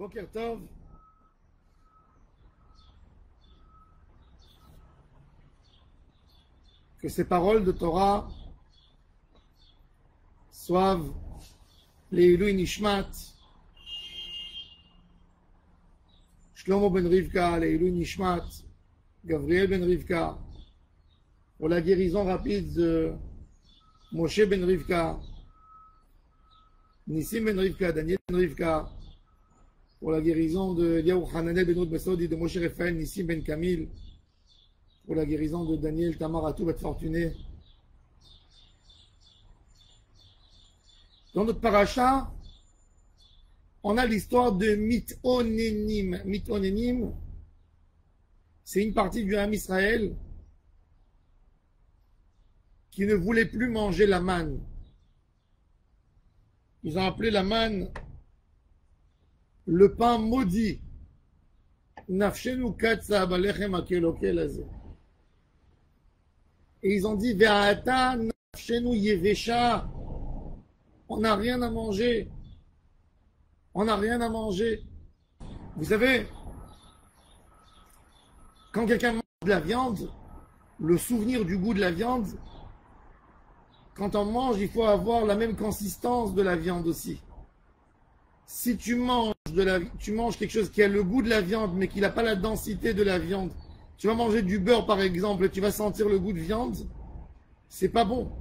Boker Tov. Que ces paroles de Torah soient Leilui Nishmat, Shlomo ben Rivka, Leilui Nishmat, Gabriel ben Rivka, pour la guérison rapide de Moshe ben Rivka, Nissim ben Rivka, Daniel ben Rivka, pour la guérison de Eliyahu Hananel ben Od Besodi, de Moshe Raphaël, Nissim ben Kamil, pour la guérison de Daniel Tamar Atou Bet Fortuné. Dans notre paracha, on a l'histoire de Mitonenim. Mitonenim, c'est une partie du Ham Israël qui ne voulait plus manger la manne. Ils ont appelé la manne le pain maudit. Nafshenu katsa balechem akelokel azeh. Et ils ont dit, Ve'ata nafshenu yevesha. On n'a rien à manger. On n'a rien à manger. Vous savez, quand quelqu'un mange de la viande, le souvenir du goût de la viande, quand on mange, il faut avoir la même consistance de la viande aussi. Si tu manges quelque chose qui a le goût de la viande, mais qui n'a pas la densité de la viande, tu vas manger du beurre par exemple, et tu vas sentir le goût de viande, c'est pas bon.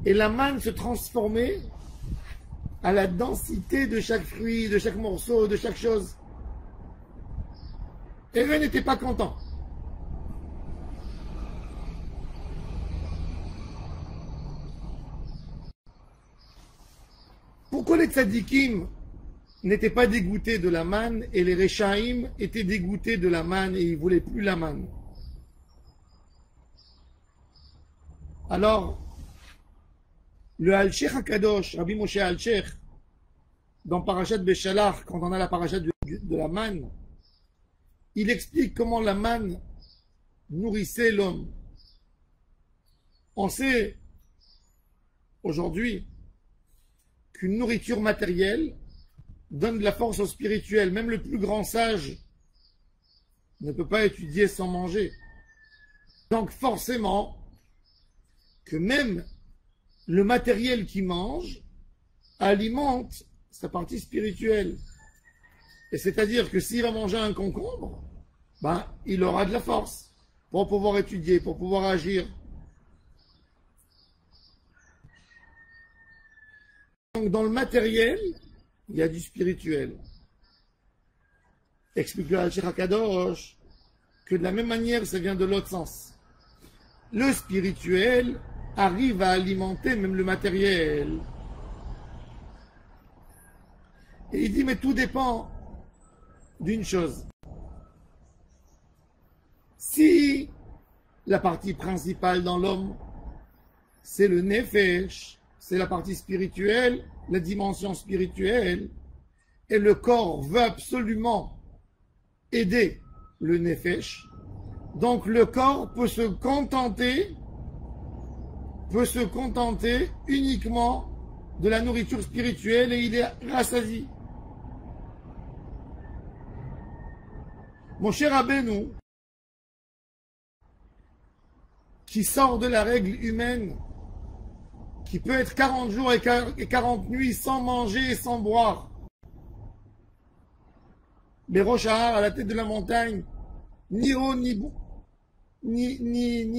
Et la manne se transformait à la densité de chaque fruit, de chaque morceau, de chaque chose. Et eux n'étaient pas contents. Pourquoi les tzadikim n'étaient pas dégoûtés de la manne et les Réchaïm étaient dégoûtés de la manne et ils ne voulaient plus la manne? Alors, le Al-Sheikh HaKadosh, Rabbi Moshe Al-Sheikh, dans Parashat Beshalach, quand on a la parashat de la manne, il explique comment la manne nourrissait l'homme. On sait aujourd'hui qu'une nourriture matérielle donne de la force au spirituel. Même le plus grand sage ne peut pas étudier sans manger. Donc forcément, que même le matériel qu'il mange alimente sa partie spirituelle. Et c'est-à-dire que s'il va manger un concombre, ben, il aura de la force pour pouvoir étudier, pour pouvoir agir. Donc dans le matériel, il y a du spirituel. Explique le Al-Sheikh HaKadosh que de la même manière, ça vient de l'autre sens. Le spirituel arrive à alimenter même le matériel. Et il dit, mais tout dépend d'une chose. Si la partie principale dans l'homme, c'est le nefesh, c'est la partie spirituelle, la dimension spirituelle, et le corps veut absolument aider le nefesh, donc le corps peut se contenter uniquement de la nourriture spirituelle et il est rassasié. Mon cher Rabbeinu, qui sort de la règle humaine, qui peut être 40 jours et 40 nuits sans manger et sans boire, les rochahar à la tête de la montagne, ni eau, ni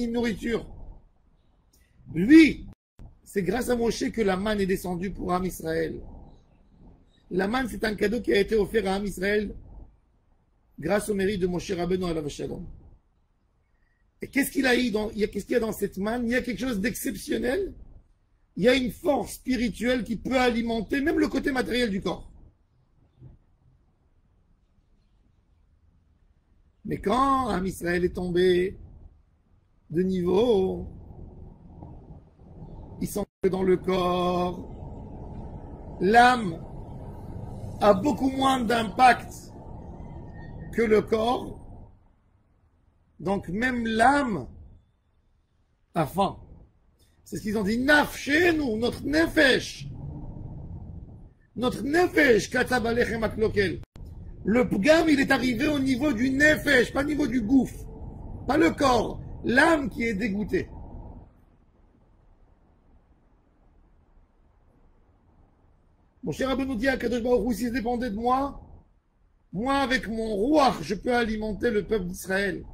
nourriture. Lui, c'est grâce à Moshe que la manne est descendue pour Am Israël. La manne, c'est un cadeau qui a été offert à Am Israël grâce au mérite de Moshe Rabbeinu alav shalom. Et qu'est-ce qu'il y a dans cette manne? Il y a quelque chose d'exceptionnel. Il y a une force spirituelle qui peut alimenter même le côté matériel du corps. Mais quand Am Israël est tombé de niveau, ils sont dans le corps, l'âme a beaucoup moins d'impact que le corps, donc même l'âme a faim. C'est ce qu'ils ont dit, naf chez nous, notre nefesh, katsa balechem aklokel. Le pgam, il est arrivé au niveau du nefesh, pas au niveau du gouffre, pas le corps, l'âme qui est dégoûtée. Mon cher Rabbeinu nous dit à Kadosh Baruch Hu, si ça dépendait de moi, avec mon roi, je peux alimenter le peuple d'Israël.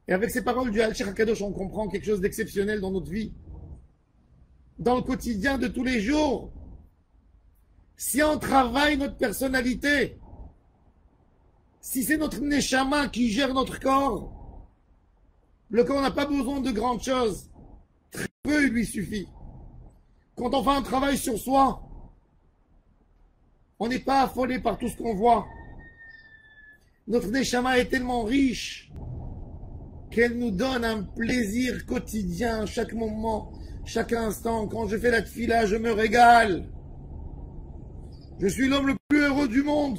Et avec ces paroles du Al-Sheikh HaKadosh, on comprend quelque chose d'exceptionnel dans notre vie. Dans le quotidien de tous les jours. Si on travaille notre personnalité, si c'est notre neshama qui gère notre corps, le corps n'a pas besoin de grandes choses. Très peu, il lui suffit. Quand on fait un travail sur soi, on n'est pas affolé par tout ce qu'on voit. Notre neshama est tellement riche qu'elle nous donne un plaisir quotidien, chaque moment, chaque instant. Quand je fais la tfila, je me régale. Je suis l'homme le plus heureux du monde.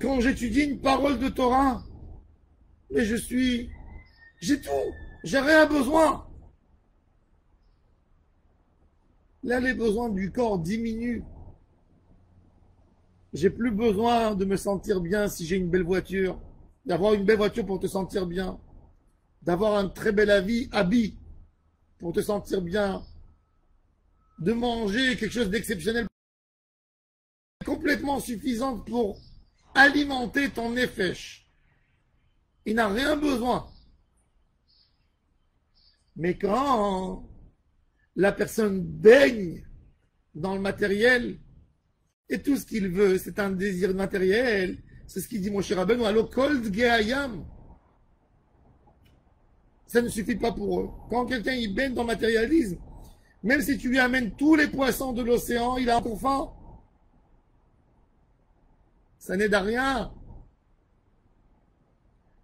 Quand j'étudie une parole de Torah, mais j'ai tout, j'ai rien besoin. Là, les besoins du corps diminuent. J'ai plus besoin de me sentir bien si j'ai une belle voiture, d'avoir une belle voiture pour te sentir bien, d'avoir un très bel habit pour te sentir bien, de manger quelque chose d'exceptionnel, complètement suffisante pour alimenter ton nefesh. Il n'a rien besoin. Mais quand la personne baigne dans le matériel, et tout ce qu'il veut, c'est un désir matériel, c'est ce qu'il dit mon cher Rabbeinu, allo kol dgeayam. Ça ne suffit pas pour eux. Quand quelqu'un il baigne dans le matérialisme, même si tu lui amènes tous les poissons de l'océan, il a encore faim. Ça n'aide à rien.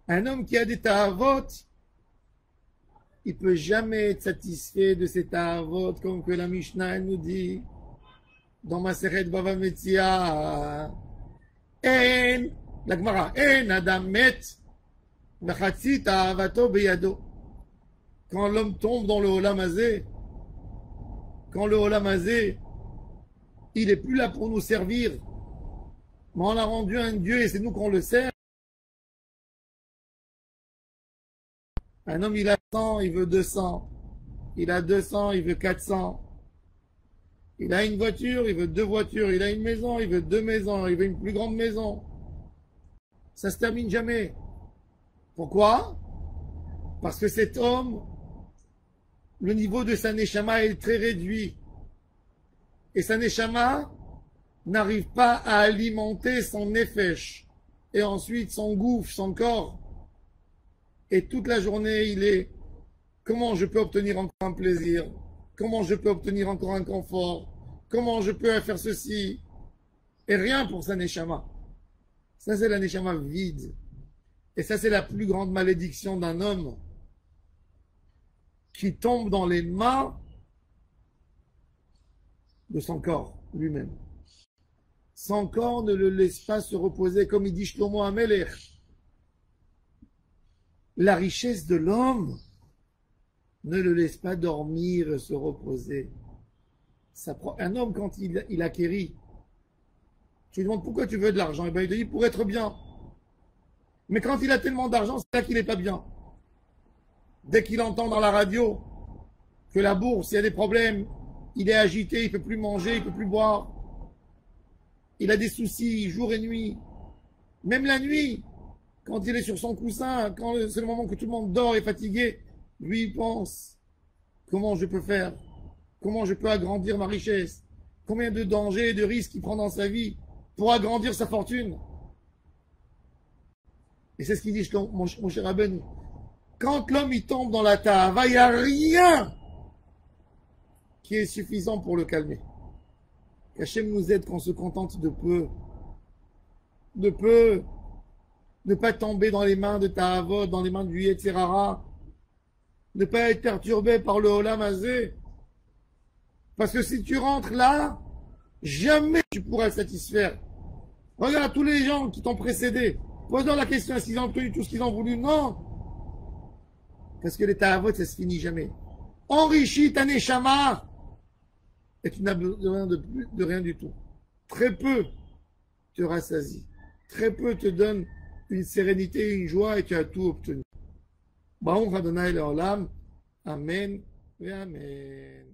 Un homme qui a des ta'avot, il peut jamais être satisfait de ces ta'avot, comme que la Mishnah nous dit dans Maseret Bava Metzia. La Gemara, en adam met v'chatzi ta'avato beyado. Quand l'homme tombe dans le Olam Hazé, quand le Olam Hazé, il est plus là pour nous servir, mais on a rendu un Dieu et c'est nous qu'on le sert. Un homme, il a 100, il veut 200. Il a 200, il veut 400. Il a une voiture, il veut 2 voitures. Il a une maison, il veut 2 maisons. Il veut une plus grande maison. Ça se termine jamais. Pourquoi? Parce que cet homme, le niveau de sa neshama est très réduit. Et sa neshama n'arrive pas à alimenter son nefesh. Et ensuite son gouffre, son corps. Et toute la journée, il est comment je peux obtenir encore un plaisir? Comment je peux obtenir encore un confort? Comment je peux faire ceci? Et rien pour sa neshama. Ça, c'est la neshama vide. Et ça, c'est la plus grande malédiction d'un homme qui tombe dans les mains de son corps lui-même. Son corps ne le laisse pas se reposer, comme il dit Shlomo Amelech. La richesse de l'homme ne le laisse pas dormir et se reposer. Un homme, quand il acquérit, tu lui demandes pourquoi tu veux de l'argent, et bien il te dit pour être bien. Mais quand il a tellement d'argent, c'est là qu'il n'est pas bien. Dès qu'il entend dans la radio que la bourse, il y a des problèmes, il est agité, il ne peut plus manger, il ne peut plus boire. Il a des soucis jour et nuit. Même la nuit, quand il est sur son coussin, quand c'est le moment que tout le monde dort et est fatigué, lui il pense, comment je peux faire? Comment je peux agrandir ma richesse? Combien de dangers et de risques il prend dans sa vie pour agrandir sa fortune? Et c'est ce qu'il dit mon cher Rabbeinu. Quand l'homme il tombe dans la tava, il n'y a rien qui est suffisant pour le calmer. Qu'Hachem nous aide quand on se contente de peu. De peu. Ne pas tomber dans les mains de Ta'avot, dans les mains du Yetzirara. Ne pas être perturbé par le Olam Hazé. Parce que si tu rentres là, jamais tu pourras le satisfaire. Regarde tous les gens qui t'ont précédé. Pose-leur la question, est-ce qu'ils ont obtenu tout ce qu'ils ont voulu? Non. Parce que les Ta'avot, ça se finit jamais. Enrichis ta neshama. Et tu n'as besoin de rien du tout. Très peu. te rassasie. Très peu te donnent une sérénité, une joie et tu as tout obtenu. Baruch Adonai Leolam. Amen et Amen.